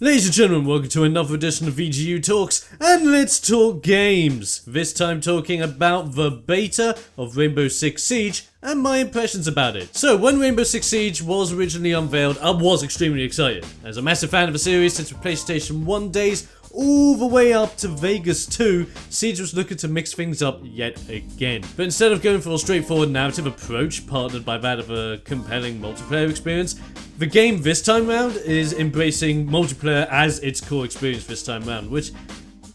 Ladies and gentlemen, welcome to another edition of VGU Talks, and let's talk games. This time talking about the beta of Rainbow Six Siege and my impressions about it. So, when Rainbow Six Siege was originally unveiled, I was extremely excited. As a massive fan of the series since the PlayStation 1 days, all the way up to Vegas 2, Siege was looking to mix things up yet again. But instead of going for a straightforward narrative approach, partnered by that of a compelling multiplayer experience, the game this time round is embracing multiplayer as its core experience this time round, which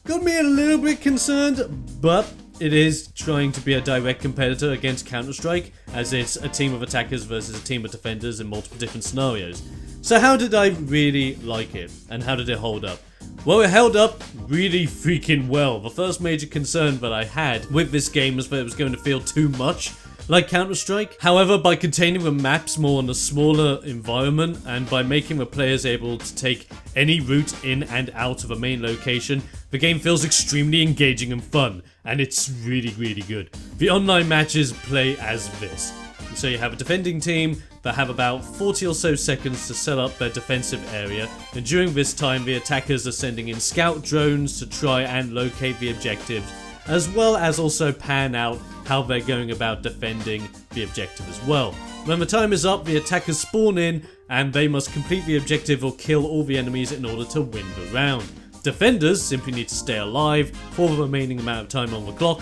got me a little bit concerned, but it is trying to be a direct competitor against Counter-Strike, as it's a team of attackers versus a team of defenders in multiple different scenarios. So how did I really like it, and how did it hold up? Well, it held up really freaking well. The first major concern that I had with this game was that it was going to feel too much like Counter-Strike. However, by containing the maps more on a smaller environment and by making the players able to take any route in and out of a main location, the game feels extremely engaging and fun, and it's really good. The online matches play as this. So you have a defending team that have about 40 or so seconds to set up their defensive area, and during this time the attackers are sending in scout drones to try and locate the objectives, as well as also pan out how they're going about defending the objective as well. When the time is up, the attackers spawn in and they must complete the objective or kill all the enemies in order to win the round. Defenders simply need to stay alive for the remaining amount of time on the clock,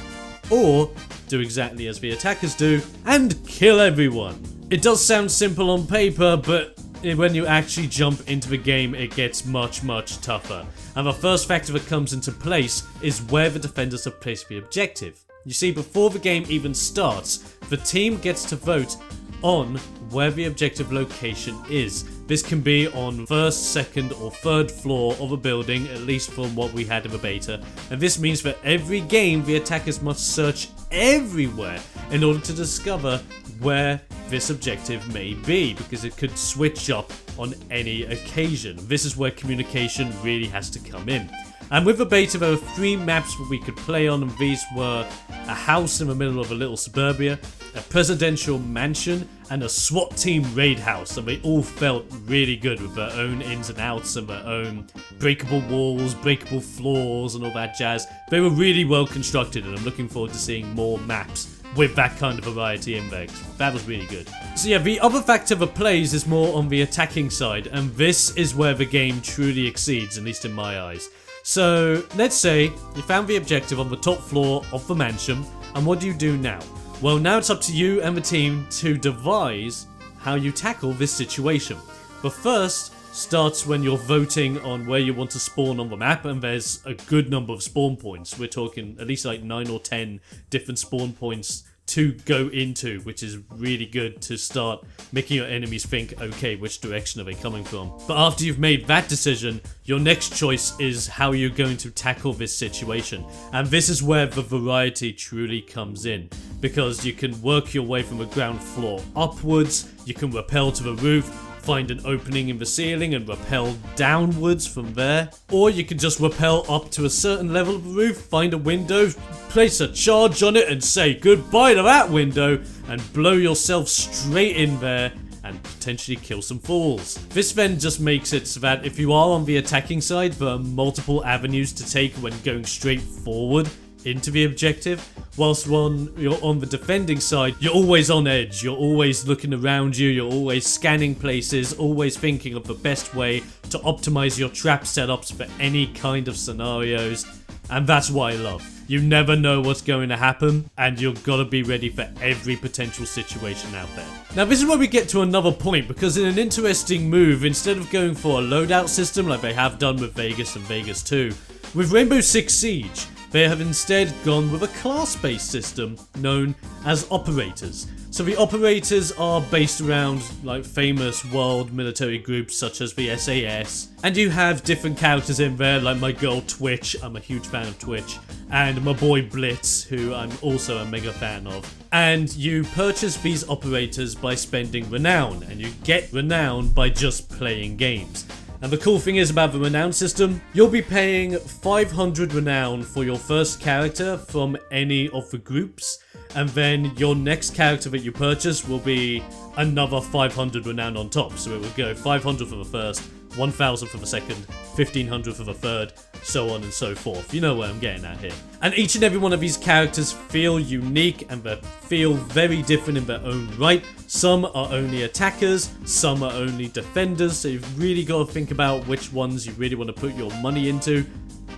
or do exactly as the attackers do and kill everyone. It does sound simple on paper, but when you actually jump into the game, it gets much tougher. And the first factor that comes into place is where the defenders have placed the objective. You see, before the game even starts, the team gets to vote on where the objective location is. This can be on first, second or third floor of a building, at least from what we had in the beta, and this means that every game the attackers must search everywhere in order to discover where this objective may be, because it could switch up on any occasion. This is where communication really has to come in. And with the beta, there were 3 maps that we could play on, and these were a house in the middle of a little suburbia, a presidential mansion, and a SWAT team raid house, and they all felt really good with their own ins and outs and their own breakable walls, breakable floors, and all that jazz. They were really well constructed, and I'm looking forward to seeing more maps with that kind of variety in there. That was really good. So yeah, the other factor that plays is more on the attacking side, and this is where the game truly exceeds, at least in my eyes. So, let's say you found the objective on the top floor of the mansion, and what do you do now? Well, now it's up to you and the team to devise how you tackle this situation. But first starts when you're voting on where you want to spawn on the map, and there's a good number of spawn points. We're talking at least like 9 or 10 different spawn points to go into, which is really good to start making your enemies think, okay, which direction are they coming from? But after you've made that decision, your next choice is how you're going to tackle this situation. And this is where the variety truly comes in, because you can work your way from the ground floor upwards, you can rappel to the roof, find an opening in the ceiling and rappel downwards from there, or you can just rappel up to a certain level of the roof, find a window, place a charge on it and say goodbye to that window and blow yourself straight in there and potentially kill some fools. This then just makes it so that if you are on the attacking side, there are multiple avenues to take when going straight forward into the objective, whilst when you're on the defending side, you're always on edge, you're always looking around you, you're always scanning places, always thinking of the best way to optimize your trap setups for any kind of scenarios, and that's what I love. You never know what's going to happen, and you've got to be ready for every potential situation out there. Now this is where we get to another point, because in an interesting move, instead of going for a loadout system like they have done with Vegas and Vegas 2, with Rainbow Six Siege, they have instead gone with a class-based system known as operators. So the operators are based around like famous world military groups such as the SAS, and you have different characters in there like my girl Twitch, I'm a huge fan of Twitch, and my boy Blitz, who I'm also a mega fan of. And you purchase these operators by spending renown, and you get renown by just playing games. And the cool thing is about the renown system, you'll be paying 500 renown for your first character from any of the groups, and then your next character that you purchase will be another 500 renown on top. So it would go 500 for the first, 1000 for the second, 1500 for the third, so on and so forth. You know where I'm getting at here. And each and every one of these characters feel unique and they feel very different in their own right. Some are only attackers, some are only defenders, so you've really got to think about which ones you really want to put your money into.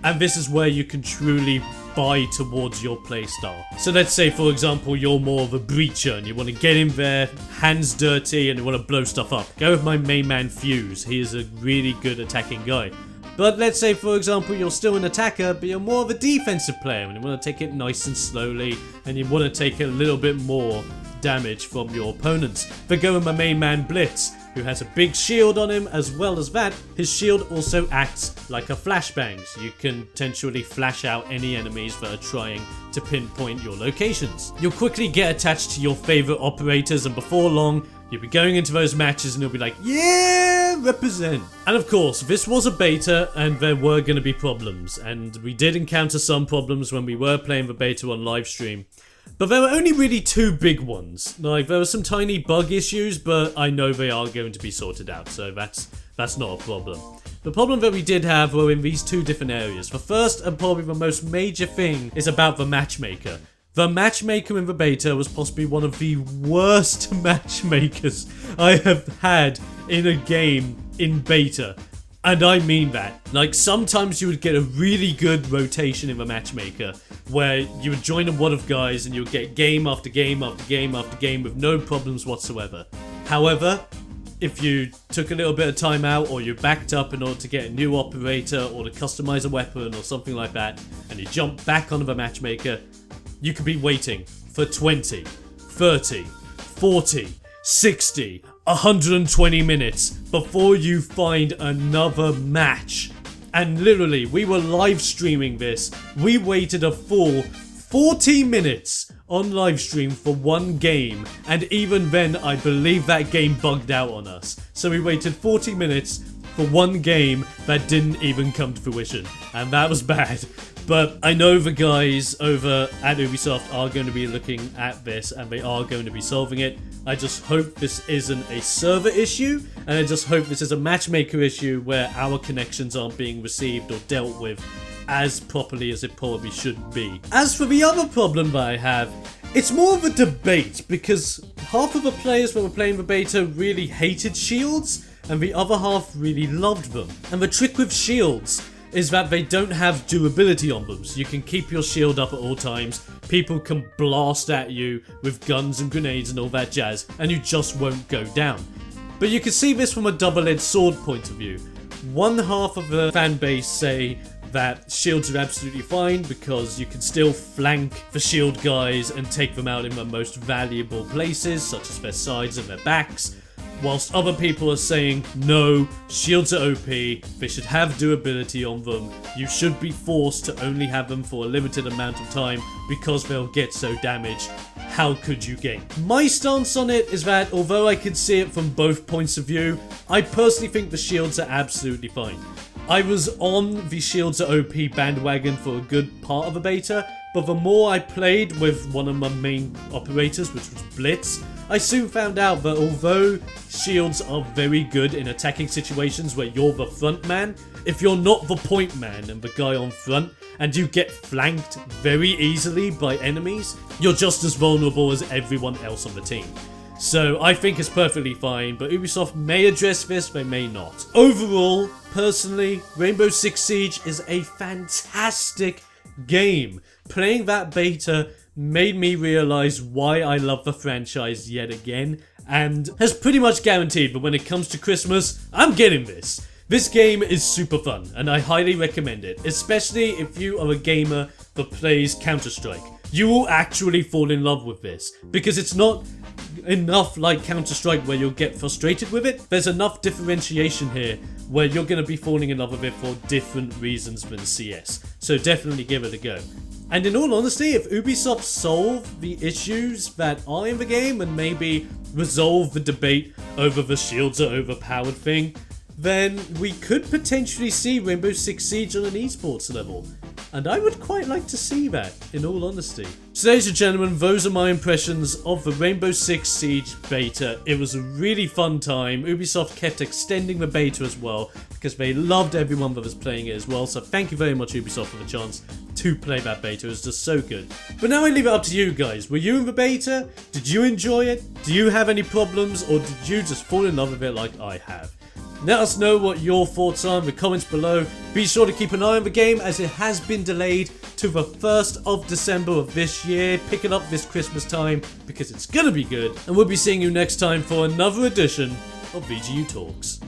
And this is where you can truly buy towards your playstyle. So let's say, for example, you're more of a breacher and you want to get in there, hands dirty, and you want to blow stuff up. Go with my main man Fuse. He is a really good attacking guy. But let's say, for example, you're still an attacker, but you're more of a defensive player and you want to take it nice and slowly, and you want to take a little bit more damage from your opponents. But go with my main man Blitz, who has a big shield on him. As well as that, his shield also acts like a flashbang, so you can potentially flash out any enemies that are trying to pinpoint your locations. You'll quickly get attached to your favorite operators, and before long, you'll be going into those matches and you'll be like, yeah, represent. And of course, this was a beta and there were going to be problems, and we did encounter some problems when we were playing the beta on live stream. But there were only really two big ones. Like, there were some tiny bug issues, but I know they are going to be sorted out, so that's not a problem. The problem that we did have were in these two different areas. The first and probably the most major thing is about the matchmaker. The matchmaker in the beta was possibly one of the worst matchmakers I have had in a game in beta. And I mean that. Like, sometimes you would get a really good rotation in the matchmaker, where you would join a wad of guys and you would get game after game after game after game with no problems whatsoever. However, if you took a little bit of time out, or you backed up in order to get a new operator or to customize a weapon or something like that, and you jump back onto the matchmaker, you could be waiting for 20, 30, 40, 60, 120 minutes before you find another match. And literally, we were live streaming this. We waited a full 40 minutes on live stream for one game, and even then I believe that game bugged out on us. So we waited 40 minutes for one game that didn't even come to fruition, and that was bad. But I know the guys over at Ubisoft are going to be looking at this and they are going to be solving it. I just hope this isn't a server issue, and I just hope this is a matchmaker issue where our connections aren't being received or dealt with as properly as it probably should be. As for the other problem that I have, it's more of a debate, because half of the players that were playing the beta really hated shields and the other half really loved them. And the trick with shields is that they don't have durability on them, so you can keep your shield up at all times, people can blast at you with guns and grenades and all that jazz, and you just won't go down. But you can see this from a double-edged sword point of view. One half of the fan base say that shields are absolutely fine because you can still flank the shield guys and take them out in the most valuable places, such as their sides and their backs. Whilst other people are saying, no, shields are OP, they should have durability on them, you should be forced to only have them for a limited amount of time because they'll get so damaged. How could you gain? My stance on it is that although I can see it from both points of view, I personally think the shields are absolutely fine. I was on the shields are OP bandwagon for a good part of the beta, but the more I played with one of my main operators, which was Blitz, I soon found out that although shields are very good in attacking situations where you're the front man, if you're not the point man and the guy on front, and you get flanked very easily by enemies, you're just as vulnerable as everyone else on the team. So I think it's perfectly fine, but Ubisoft may address this, they may not. Overall, personally, Rainbow Six Siege is a fantastic game. Playing that beta made me realize why I love the franchise yet again, and has pretty much guaranteed that when it comes to Christmas, I'm getting this. This game is super fun, and I highly recommend it, especially if you are a gamer that plays Counter-Strike. You will actually fall in love with this, because it's not enough like Counter-Strike where you'll get frustrated with it. There's enough differentiation here where you're going to be falling in love with it for different reasons than CS. So definitely give it a go. And in all honesty, if Ubisoft solve the issues that are in the game and maybe resolve the debate over the shields are overpowered thing, then we could potentially see Rainbow Six Siege on an esports level. And I would quite like to see that, in all honesty. So ladies and gentlemen, those are my impressions of the Rainbow Six Siege beta. It was a really fun time. Ubisoft kept extending the beta as well, because they loved everyone that was playing it as well. So thank you very much, Ubisoft, for the chance to play that beta. It was just so good. But now I leave it up to you guys. Were you in the beta? Did you enjoy it? Do you have any problems, or did you just fall in love with it like I have? Let us know what your thoughts are in the comments below. Be sure to keep an eye on the game, as it has been delayed to the 1st of December of this year. Pick it up this Christmas time, because it's gonna be good. And we'll be seeing you next time for another edition of VGU Talks.